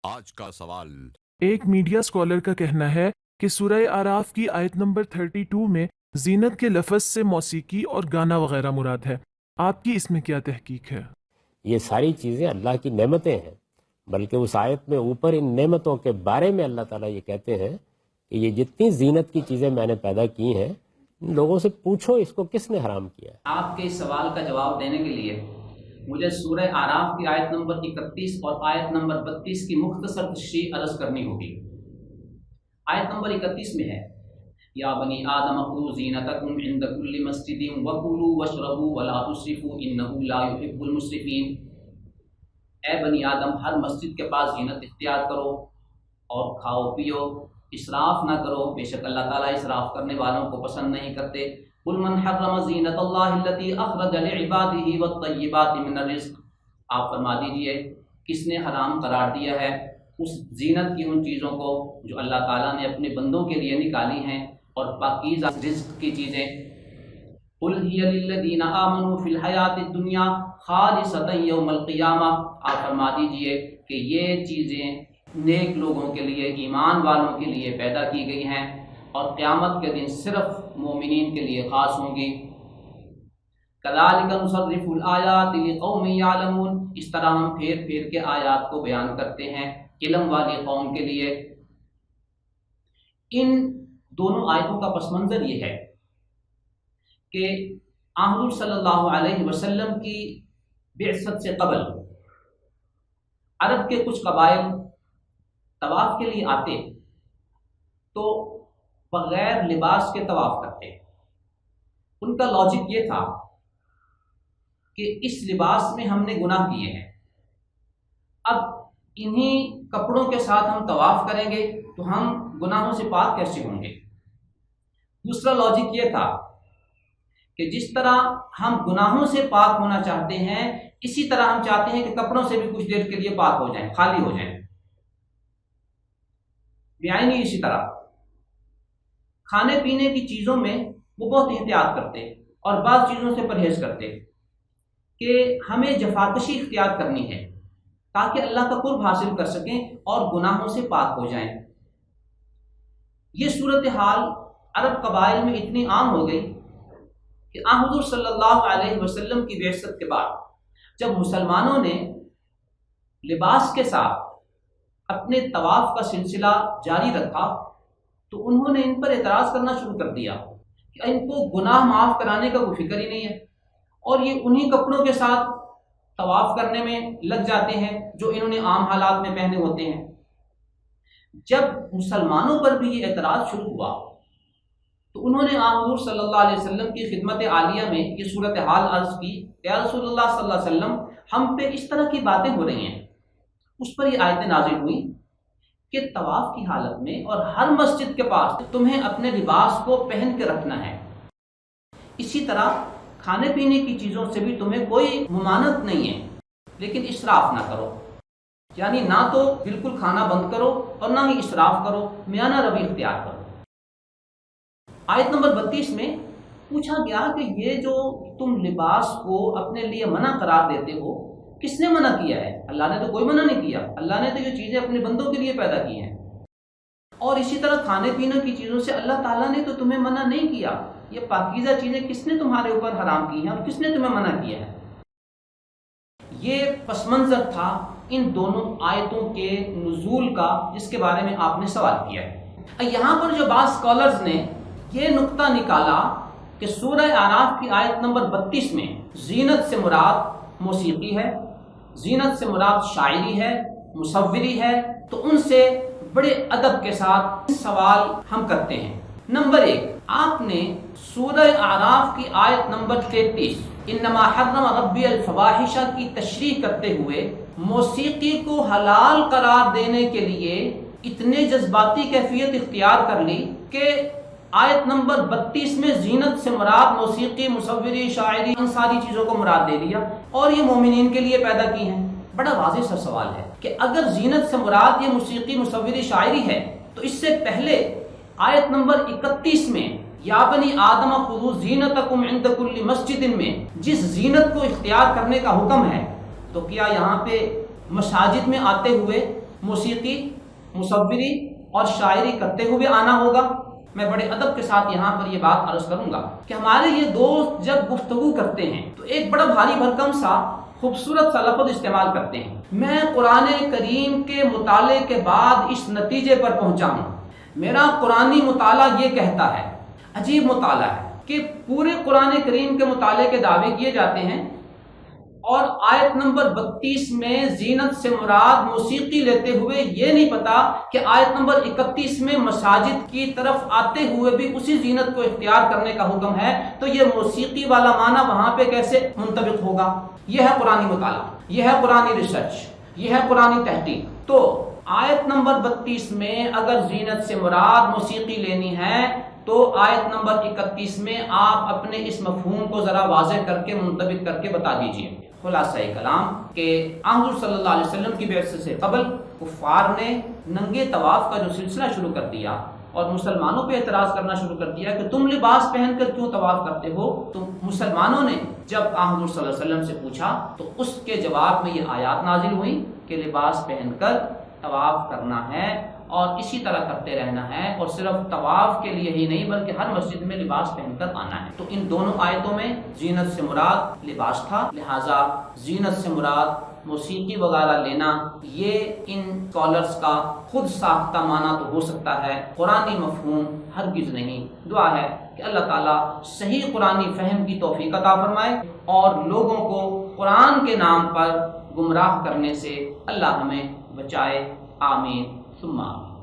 आज का सवाल। एक मीडिया स्कॉलर का कहना है कि सूरह आराफ की आयत नंबर 32 में जीनत के लफ्ज़ से मौसीकी और गाना वगैरह मुराद है। आपकी इसमें क्या तहकीक है? ये सारी चीज़ें अल्लाह की नेमतें हैं, बल्कि उस आयत में ऊपर इन नेमतों के बारे में अल्लाह ताला ये कहते हैं कि ये जितनी जीनत की चीज़ें मैंने पैदा की हैं, इन लोगों से पूछो इसको किसने हराम किया है। आपके इस सवाल का जवाब देने के लिए मुझे सूरह आराफ की आयत नंबर 31 और आयत नंबर 32 की मुख्तसर तशरीह अर्ज करनी होगी। आयत नंबर 31 में है, या बनी आदम खुज़ू ज़ीनतकुम इंद कुल्लि मस्जिदिन वकुलू वशरबू वला तुस्रिफू इन्नहु ला युहिब्बुल मुस्रिफीन। ए बनी आदम, हर मस्जिद के पास जीनत इख्तियार करो और खाओ पियो, इसराफ ना करो, बेशक अल्लाह ताला इसराफ करने वालों को पसंद नहीं करते। कुल मन हर्रम ज़ीनतल्लाहि अल्लती अखरज लिइबादिही वत्तय्यिबाति मिनर रिज़्क़। आप फरमा दीजिए, किसने हराम करार दिया है उस जीनत की उन चीज़ों को जो अल्लाह ताला ने अपने बंदों के लिए निकाली हैं और पाकीज़ा रिज़्क़ की चीज़ें। कुल हिय लिल्लज़ीना आमनू फ़िल हयातिद दुनिया खालिसतन यौमल क़ियामा। आप फरमा दीजिए कि ये चीज़ें नेक लोगों के लिए, ईमान वालों के लिए पैदा की गई हैं और क़यामत के दिन सिर्फ मोमिनीन के लिए ख़ास होंगी। कज़ालिका नुसर्रिफुल आयाति लिक़ौमिन यअलमून। इस तरह हम फेर फेर के आयात को बयान करते हैं इल्म वाली कौम के लिए। इन दोनों आयतों का पस मंज़र ये है कि हुज़ूर सल्लल्लाहु अलैहि वसल्लम की बिअसत से क़बल अरब के कुछ कबाइल तवाफ़ के लिए आते तो बग़ैर लिबास के तवाफ़ करते। उनका लॉजिक ये था कि इस लिबास में हमने गुनाह किए हैं, अब इन्हीं कपड़ों के साथ हम तवाफ़ करेंगे तो हम गुनाहों से पाक कैसे होंगे। दूसरा लॉजिक ये था कि जिस तरह हम गुनाहों से पाक होना चाहते हैं, इसी तरह हम चाहते हैं कि कपड़ों से भी कुछ देर के लिए पाक हो जाएं, खाली हो जाएं। बेआईनी इसी तरह खाने पीने की चीज़ों में वो बहुत एहतियात करते और बाज़ चीज़ों से परहेज़ करते कि हमें जफाकशी इख्तियार करनी है ताकि अल्लाह का कुर्ब हासिल कर सकें और गुनाहों से पाक हो जाएं। ये सूरत हाल अरब कबाइल में इतनी आम हो गई कि हुज़ूर सल्लल्लाहु अलैहि वसल्लम की बिअसत के बाद जब मुसलमानों ने लिबास के साथ अपने तवाफ़ का सिलसिला जारी रखा तो उन्होंने इन पर एतराज़ करना शुरू कर दिया कि इनको गुनाह माफ़ कराने का कोई फिक्र ही नहीं है और ये उन्हीं कपड़ों के साथ तवाफ़ करने में लग जाते हैं जो इन्होंने आम हालात में पहने होते हैं। जब मुसलमानों पर भी ये एतराज़ शुरू हुआ तो उन्होंने हुज़ूर सल्लल्लाहु अलैहि वसल्लम की खिदमत आलिया में ये सूरत हाल अर्ज़ की, या रसूलुल्लाह सल्लल्लाहु अलैहि वसल्लम, हम पे इस तरह की बातें हो रही हैं। उस पर ये आयतें नाज़िल हुई कि तवाफ़ की हालत में और हर मस्जिद के पास तुम्हें अपने लिबास को पहन के रखना है। इसी तरह खाने पीने की चीज़ों से भी तुम्हें कोई मुमानत नहीं है, लेकिन इसराफ ना करो, यानी ना तो बिल्कुल खाना बंद करो और ना ही इसराफ करो, मियाना रवि इख्तियार करो। आयत नंबर 32 में पूछा गया कि ये जो तुम लिबास को अपने लिए मना करार देते हो, किसने मना किया है? अल्लाह ने तो कोई मना नहीं किया, अल्लाह ने तो ये चीज़ें अपने बंदों के लिए पैदा की हैं। और इसी तरह खाने पीने की चीज़ों से अल्लाह ताला ने तो तुम्हें मना नहीं किया, ये पाकीज़ा चीज़ें किसने तुम्हारे ऊपर हराम की हैं और किसने तुम्हें मना किया है? ये पस मंज़र था इन दोनों आयतों के नुज़ूल का, जिसके बारे में आपने सवाल किया है। यहाँ पर जो बाज़ स्कॉलर्स ने ये नुक्ता निकाला कि सूरह आराफ की आयत नंबर 32 में जीनत से मुराद मौसीकी है, जीनत से मुराद शायरी है, मुसव्विरी है, तो उनसे बड़े अदब के साथ सवाल हम करते हैं। नंबर 1, आपने सूरह आराफ की आयत नंबर 33 इन्नमा हर्रम रब्बी अल फवाहिशा की तशरीह करते हुए मौसीकी को हलाल करार देने के लिए इतने जज्बाती कैफियत इख्तियार कर ली कि आयत नंबर 32 में जीनत से मुराद मौसीकी, मुसव्विरी, शायरी, इन सारी चीज़ों को मुराद दे दिया और ये मोमिनीन के लिए पैदा की हैं। बड़ा वाज़ेह सा सवाल है कि अगर जीनत से मुराद ये मौसीकी, मुसव्विरी, शायरी है तो इससे पहले आयत नंबर 31 में या बनी आदम खुज़ू ज़ीनतकुम इंद कुल्लि मस्जिदिन में जिस जीनत को इख्तियार करने का हुक्म है, तो क्या यहाँ पे मसाजिद में आते हुए موسیقی، مصوری اور شاعری کرتے ہوئے آنا ہوگا۔ میں بڑے ادب کے ساتھ یہاں پر یہ بات عرض کروں گا کہ ہمارے یہ دوست جب گفتگو کرتے ہیں تو ایک بڑا بھاری بھرکم سا خوبصورت سا لفظ استعمال کرتے ہیں، میں قرآن کریم کے مطالعے کے بعد اس نتیجے پر پہنچا ہوں، میرا قرآنی مطالعہ یہ کہتا ہے۔ عجیب مطالعہ ہے کہ پورے قرآن کریم کے مطالعے کے دعوے کیے جاتے ہیں اور آیت نمبر 32 میں زینت سے مراد موسیقی لیتے ہوئے یہ نہیں پتا کہ آیت نمبر 31 میں مساجد کی طرف آتے ہوئے بھی اسی زینت کو اختیار کرنے کا حکم ہے، تو یہ موسیقی والا معنی وہاں پہ کیسے منطبق ہوگا؟ یہ ہے قرآنی مطالعہ، یہ ہے قرآنی ریسرچ، یہ ہے قرآنی تحقیق۔ تو آیت نمبر 32 میں اگر زینت سے مراد موسیقی لینی ہے تو آیت نمبر 31 میں آپ اپنے اس مفہوم کو ذرا واضح کر کے منطبق کر کے بتا دیجئے۔ خلاصہ کلام کہ حضور صلی اللہ علیہ وسلم کی بعثت سے قبل کفار نے ننگے طواف کا جو سلسلہ شروع کر دیا اور مسلمانوں پہ اعتراض کرنا شروع کر دیا کہ تم لباس پہن کر کیوں طواف کرتے ہو، تو مسلمانوں نے جب حضور صلی اللہ علیہ وسلم سے پوچھا تو اس کے جواب میں یہ آیات نازل ہوئی کہ لباس پہن کر طواف کرنا ہے اور اسی طرح کرتے رہنا ہے، اور صرف طواف کے لیے ہی نہیں بلکہ ہر مسجد میں لباس پہن کر آنا ہے۔ تو ان دونوں آیتوں میں زینت سے مراد لباس تھا، لہٰذا زینت سے مراد موسیقی وغیرہ لینا یہ ان اسکالرس کا خود ساختہ معنی تو ہو سکتا ہے، قرآنی مفہوم ہرگز نہیں۔ دعا ہے کہ اللہ تعالیٰ صحیح قرآنی فہم کی توفیق عطا فرمائے اور لوگوں کو قرآن کے نام پر گمراہ کرنے سے اللہ ہمیں بچائے، آمین ثم آمین۔